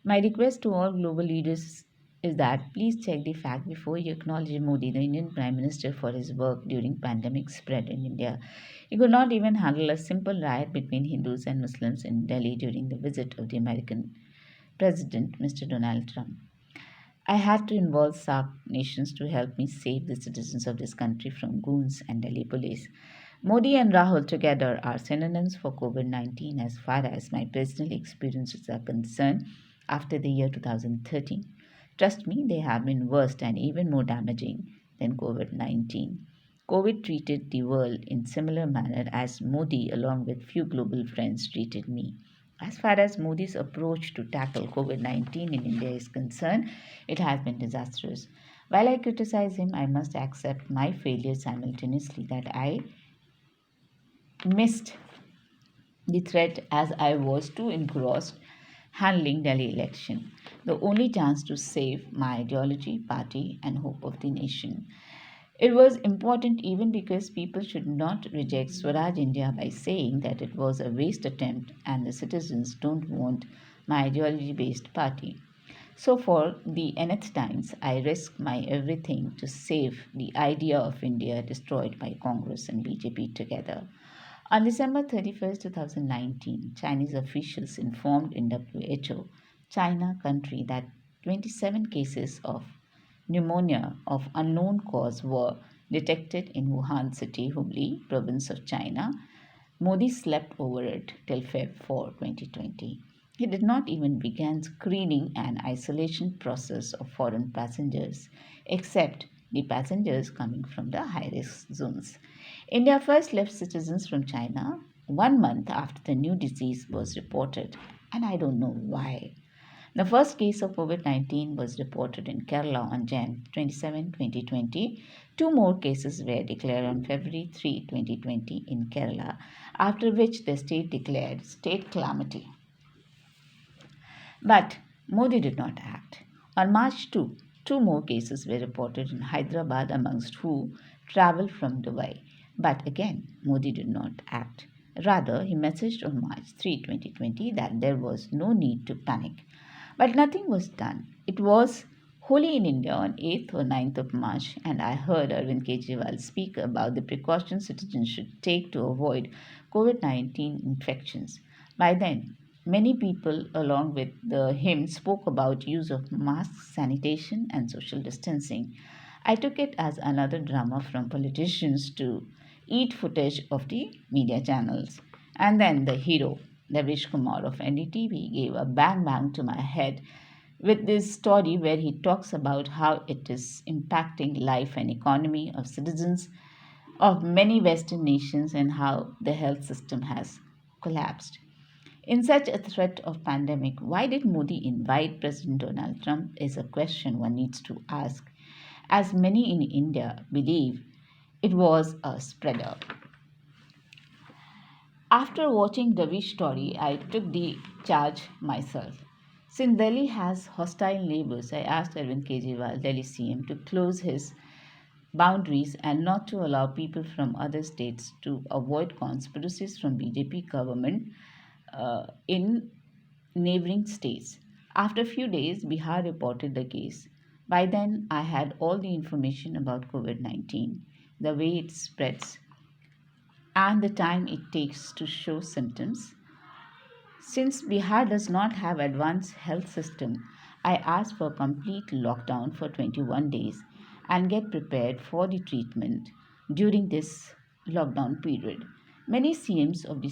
My request to all global leaders is that please check the fact before you acknowledge Modi, the Indian Prime Minister, for his work during pandemic spread in India. He could not even handle a simple riot between Hindus and Muslims in Delhi during the visit of the American President, Mr. Donald Trump. I had to involve SAARC nations to help me save the citizens of this country from goons and Delhi police. Modi and Rahul together are synonyms for COVID 19 as far as my personal experiences are concerned after the year 2013. Trust me, they have been worse and even more damaging than COVID 19. COVID treated the world in similar manner as Modi, along with few global friends, treated me. As far as Modi's approach to tackle COVID 19 in India is concerned, it has been disastrous. While I criticize him, I must accept my failure simultaneously that I missed the threat as I was too engrossed handling Delhi election, the only chance to save my ideology, party, and hope of the nation. It was important even because people should not reject Swaraj India by saying that it was a waste attempt and the citizens don't want my ideology based party. So, for the nth times, I risk my everything to save the idea of India destroyed by Congress and BJP together. On December 31st, 2019, Chinese officials informed in WHO, China country, that 27 cases of pneumonia of unknown cause were detected in Wuhan city, Hubli, province of China. Modi slept over it till Feb 4, 2020. He did not even begin screening and isolation process of foreign passengers, except the passengers coming from the high-risk zones. India first left citizens from China 1 month after the new disease was reported, and I don't know why. The first case of COVID 19 was reported in Kerala on Jan 27, 2020. Two more cases were declared on February 3, 2020 in Kerala, after which the state declared state calamity. But Modi did not act. On March 2, two more cases were reported in Hyderabad amongst who travelled from Dubai. But again, Modi did not act. Rather, he messaged on March 3, 2020 that there was no need to panic. But nothing was done. It was Holi in India on 8th or 9th of March, and I heard Arvind Kejriwal speak about the precautions citizens should take to avoid COVID 19 infections. By then, many people, along with him, spoke about use of masks, sanitation, and social distancing. I took it as another drama from politicians to eat footage of the media channels. And then the hero, Devish Kumar of NDTV, gave a bang bang to my head with this story where he talks about how it is impacting life and economy of citizens of many Western nations and how the health system has collapsed. In such a threat of pandemic, why did Modi invite President Donald Trump is a question one needs to ask, as many in India believe it was a spreader. After watching Davi's story, I took the charge myself. Since Delhi has hostile neighbors, I asked Arvind Kejriwal, Delhi CM, to close his boundaries and not to allow people from other states to avoid conspiracies from BJP government in neighboring states. After a few days, Bihar reported the case. By then, I had all the information about COVID 19, the way it spreads, and the time it takes to show symptoms. Since Bihar does not have advanced health system, I asked for complete lockdown for 21 days and get prepared for the treatment during this lockdown period. Many CMs of the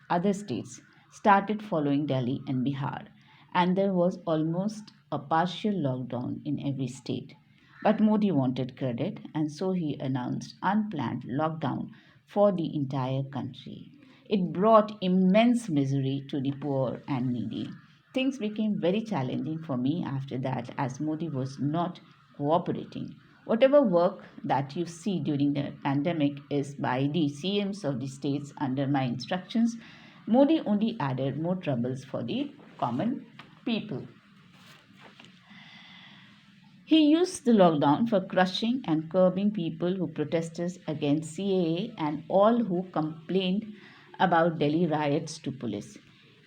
other states started following Delhi and Bihar, and there was almost a partial lockdown in every state. But Modi wanted credit, and so he announced unplanned lockdown for the entire country. It brought immense misery to the poor and needy. Things became very challenging for me after that as Modi was not cooperating. Whatever work that you see during the pandemic is by the CMs of the states under my instructions. Modi only added more troubles for the common people. He used the lockdown for crushing and curbing people who protested against CAA and all who complained about Delhi riots to police.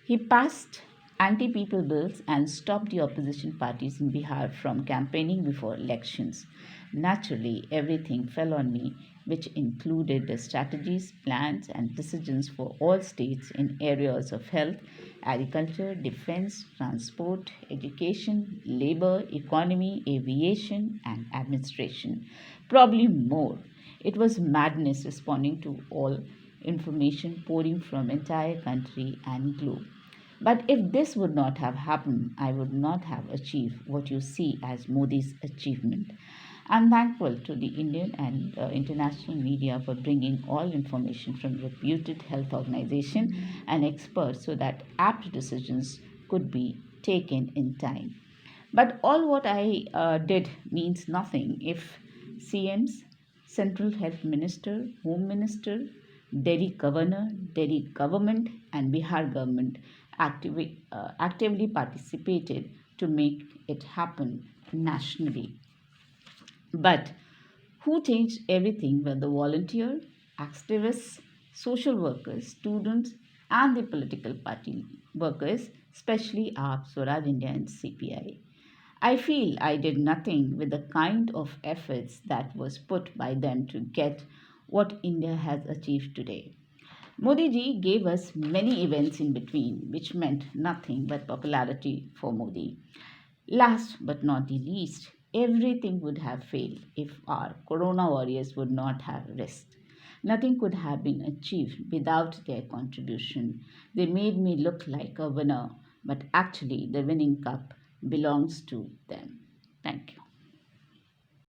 He passed anti-people bills and stopped the opposition parties in Bihar from campaigning before elections. Naturally, everything fell on me, which included the strategies, plans, and decisions for all states in areas of health, agriculture, defense, transport, education, labor, economy, aviation, and administration. Probably more. It was madness responding to all information pouring from entire country and globe. But if this would not have happened, I would not have achieved what you see as Modi's achievement. I'm thankful to the Indian and international media for bringing all information from reputed health organizations and experts so that apt decisions could be taken in time. But all what I did means nothing if CMs, Central Health Minister, Home Minister, Delhi Governor, Delhi government, and Bihar government actively participated to make it happen nationally. But who changed everything were the volunteer, activists, social workers, students, and the political party workers, especially AAP, Swaraj India, and CPI. I feel I did nothing with the kind of efforts that was put by them to get what India has achieved today. Modi ji gave us many events in between, which meant nothing but popularity for Modi. Last but not the least, everything would have failed if our Corona warriors would not have risked. Nothing could have been achieved without their contribution. They made me look like a winner, but actually, the winning cup belongs to them. Thank you.